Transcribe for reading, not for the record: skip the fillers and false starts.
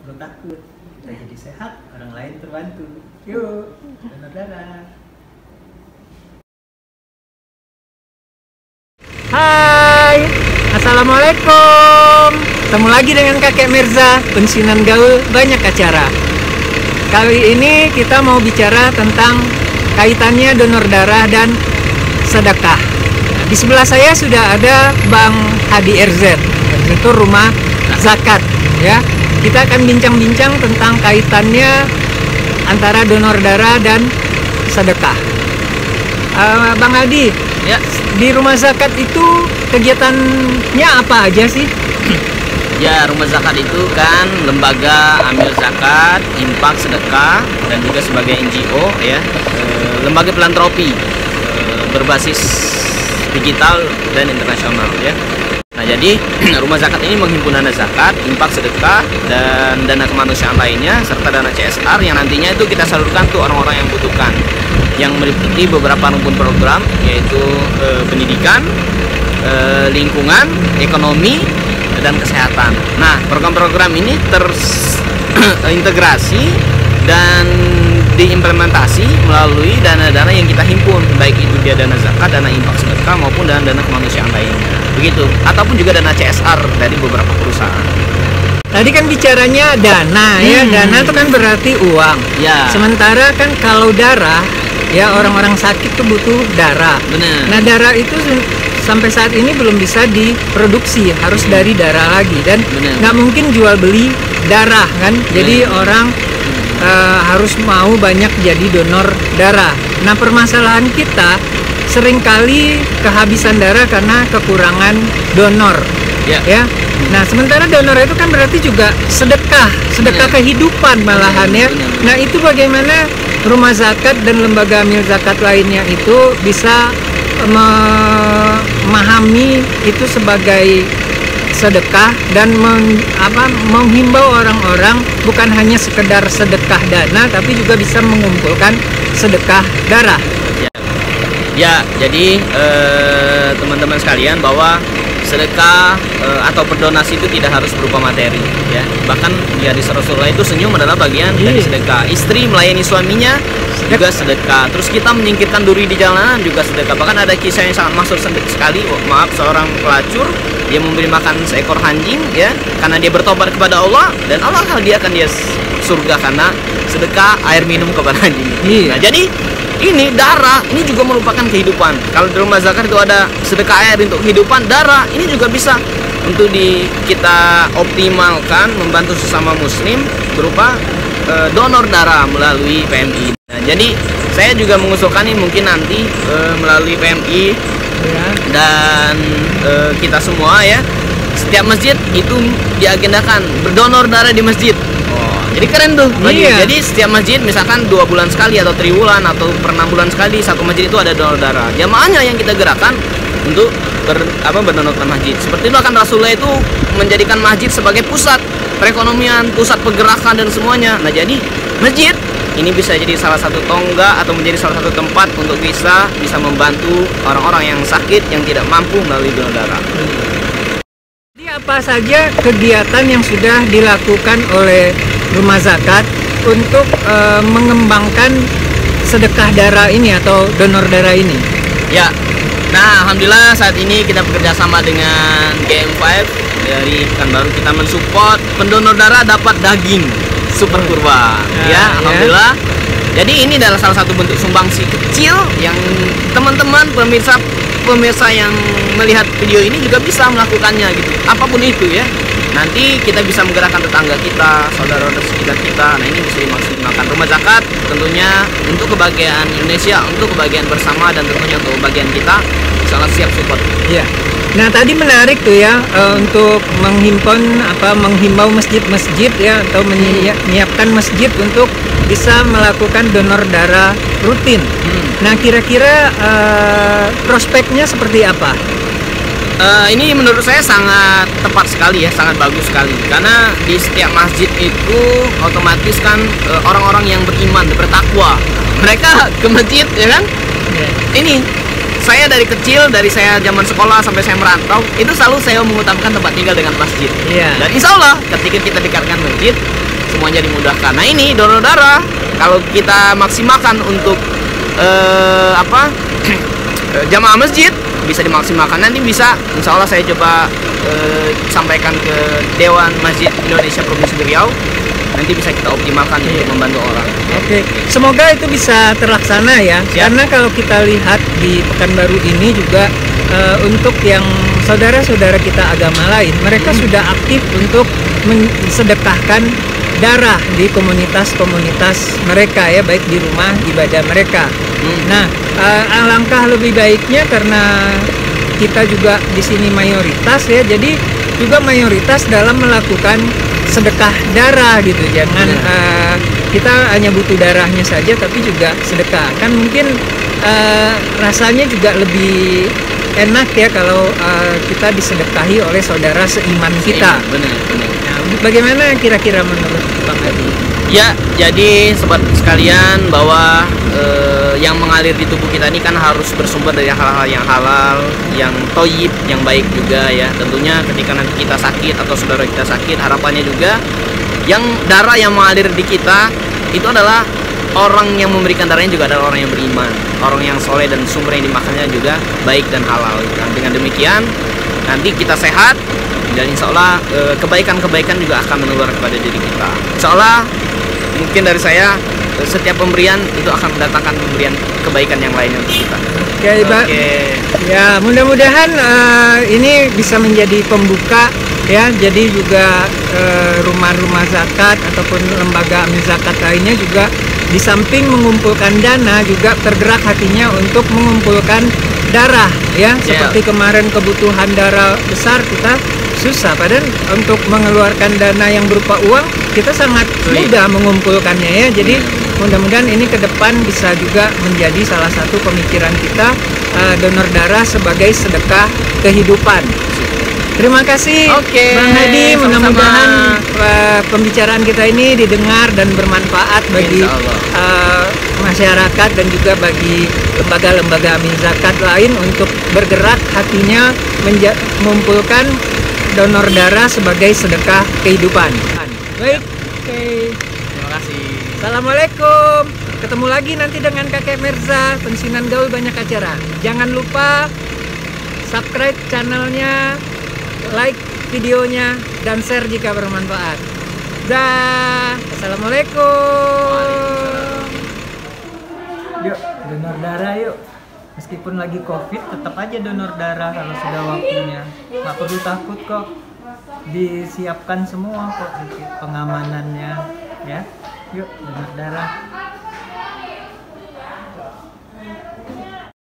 perlu takut. Kita jadi sehat, orang lain terbantu. Yuk, donor darah. Hai, Assalamualaikum. Ketemu lagi dengan Kakek Mirza, pensiunan gaul banyak acara. Kali ini kita mau bicara tentang kaitannya donor darah dan sedekah. Di sebelah saya sudah ada Bang Hadi RZ, itu rumah zakat ya. Kita akan bincang-bincang tentang kaitannya antara donor darah dan sedekah. Bang Hadi, Ya, di rumah zakat itu kegiatannya apa aja sih? ya rumah zakat itu kan lembaga ambil zakat, infak, sedekah, dan juga sebagai NGO ya, lembaga filantropi berbasis digital dan internasional ya. Nah jadi rumah zakat ini menghimpun dana zakat, infak, sedekah, dan dana kemanusiaan lainnya serta dana CSR yang nantinya itu kita salurkan tuh orang-orang yang butuhkan, yang meliputi beberapa rumpun program yaitu pendidikan, lingkungan, ekonomi, dan kesehatan. Nah, program-program ini terintegrasi dan diimplementasi melalui dana-dana yang kita himpun, baik itu dia dana zakat, dana infak, sedekah, maupun dana kemanusiaan lainnya. Begitu, ataupun juga dana CSR dari beberapa perusahaan. Tadi kan bicaranya dana ya, dana itu kan berarti uang. Ya. Sementara kan kalau darah, ya orang-orang sakit tuh butuh darah. Benar. Nah darah itu sampai saat ini belum bisa diproduksi, harus dari darah lagi, dan Benar. nggak mungkin jual beli darah kan. Jadi orang harus mau banyak jadi donor darah. Nah permasalahan kita seringkali kehabisan darah karena kekurangan donor. Ya. Nah, sementara donor itu kan berarti juga sedekah Benar. kehidupan malahan ya. Benar. Nah, itu bagaimana rumah zakat dan lembaga amil zakat lainnya itu bisa memahami itu sebagai sedekah dan menghimbau orang-orang bukan hanya sekedar sedekah dana tapi juga bisa mengumpulkan sedekah darah. Ya, jadi teman-teman sekalian bahwa sedekah atau berdonasi itu tidak harus berupa materi ya. Bahkan di hadis Rasulullah itu senyum adalah bagian dari sedekah. Istri melayani suaminya juga sedekah. Terus kita menyingkirkan duri di jalanan juga sedekah. Bahkan ada kisah yang sangat masyhur sekali. Maaf, seorang pelacur dia memberi makan seekor anjing ya karena dia bertobat kepada Allah, dan Allah hadiahkan dia surga karena sedekah air minum kepada anjing. Nah, jadi ini darah ini juga merupakan kehidupan. Kalau di rumah zakat itu ada sedekah air untuk kehidupan, darah ini juga bisa untuk kita optimalkan membantu sesama muslim berupa donor darah melalui PMI. Nah, jadi saya juga mengusulkan ini mungkin nanti melalui PMI dan kita semua ya, setiap masjid itu diagendakan berdonor darah di masjid. Jadi keren tuh. Jadi setiap masjid misalkan 2 bulan sekali atau triwulan atau per 6 bulan sekali satu masjid itu ada donor darah. Jamaahnya yang kita gerakkan untuk berdonorkan masjid. Seperti itu akan Rasulullah itu menjadikan masjid sebagai pusat perekonomian, pusat pergerakan dan semuanya. Nah, jadi masjid ini bisa jadi salah satu tonggak atau menjadi salah satu tempat untuk bisa membantu orang-orang yang sakit yang tidak mampu melalui donor darah. Jadi apa saja kegiatan yang sudah dilakukan oleh rumah zakat untuk mengembangkan sedekah darah ini atau donor darah ini? Ya, nah alhamdulillah saat ini kita bekerja sama dengan GM5 dari Pekanbaru. Kita mensupport pendonor darah dapat daging super kurban ya, alhamdulillah. Jadi ini adalah salah satu bentuk sumbangsi kecil yang teman-teman pemirsa yang melihat video ini juga bisa melakukannya gitu, apapun itu ya. Nanti kita bisa menggerakkan tetangga kita, saudara sekitar kita. Nah, ini bisa dimaksimalkan. Rumah zakat tentunya untuk kebahagiaan Indonesia, untuk kebahagiaan bersama, dan tentunya untuk kebahagiaan kita sangat siap support. Iya. Nah, tadi menarik tuh ya untuk menghimbau masjid-masjid ya, atau menyiapkan masjid untuk bisa melakukan donor darah rutin. Nah, kira-kira prospeknya seperti apa? Ini menurut saya sangat tepat sekali ya, sangat bagus sekali. Karena di setiap masjid itu otomatis kan orang-orang yang beriman, bertakwa, mereka ke masjid ya kan. Ini saya dari kecil, dari saya zaman sekolah sampai saya merantau, itu selalu saya mengutamakan tempat tinggal dengan masjid. Dan insya Allah ketika kita dekatkan masjid, semuanya dimudahkan. Nah ini donor darah kalau kita maksimalkan untuk jamaah masjid bisa dimaksimalkan. Nanti bisa, insya Allah saya coba sampaikan ke Dewan Masjid Indonesia Provinsi Riau. Nanti bisa kita optimalkan untuk membantu orang. Oke, semoga itu bisa terlaksana ya. Siap. Karena kalau kita lihat di Pekanbaru ini juga untuk yang saudara-saudara kita agama lain, mereka sudah aktif untuk mensedekahkan darah di komunitas-komunitas mereka ya, baik di rumah ibadah mereka. Nah, alangkah lebih baiknya karena kita juga di sini mayoritas ya, jadi juga mayoritas dalam melakukan sedekah darah gitu. Jangan kita hanya butuh darahnya saja tapi juga sedekah. Kan mungkin rasanya juga lebih enak ya kalau kita disedekahi oleh saudara seiman kita. Benar. Nah, bagaimana kira-kira menurut Bang Hadi? Ya, jadi sobat sekalian bahwa yang mengalir di tubuh kita ini kan harus bersumber dari hal-hal yang halal, yang toyib, yang baik juga ya. Tentunya ketika nanti kita sakit atau saudara kita sakit, harapannya juga yang darah yang mengalir di kita itu adalah orang yang memberikan darahnya juga adalah orang yang beriman, orang yang soleh, dan sumber yang dimakannya juga baik dan halal. Dan dengan demikian nanti kita sehat dan insya Allah kebaikan-kebaikan juga akan menular kepada diri kita. Insya Allah mungkin dari saya setiap pemberian itu akan mendatangkan pemberian kebaikan yang lainnya untuk kita. Oke. Ya, mudah-mudahan ini bisa menjadi pembuka ya. Jadi juga rumah-rumah zakat ataupun lembaga amil zakat lainnya juga di samping mengumpulkan dana juga tergerak hatinya untuk mengumpulkan darah ya. Seperti kemarin kebutuhan darah besar kita susah, padahal untuk mengeluarkan dana yang berupa uang kita sangat mudah mengumpulkannya ya. Jadi mudah-mudahan ini ke depan bisa juga menjadi salah satu pemikiran kita, donor darah sebagai sedekah kehidupan. Terima kasih Bang Hadi, mudah-mudahan pembicaraan kita ini didengar dan bermanfaat bagi masyarakat dan juga bagi lembaga-lembaga amil zakat lain untuk bergerak hatinya mengumpulkan donor darah sebagai sedekah kehidupan. Baik, oke. Terima kasih. Assalamualaikum. Ketemu lagi nanti dengan Kakek Mirza, pensiunan gaul banyak acara. Jangan lupa subscribe channelnya, like videonya, dan share jika bermanfaat. Dah. Assalamualaikum. Yuk, donor darah yuk. Meskipun lagi COVID, tetap aja donor darah kalau sudah waktunya. Nggak perlu takut kok. Disiapkan semua kok pengamanannya, ya. Yuk, donor darah.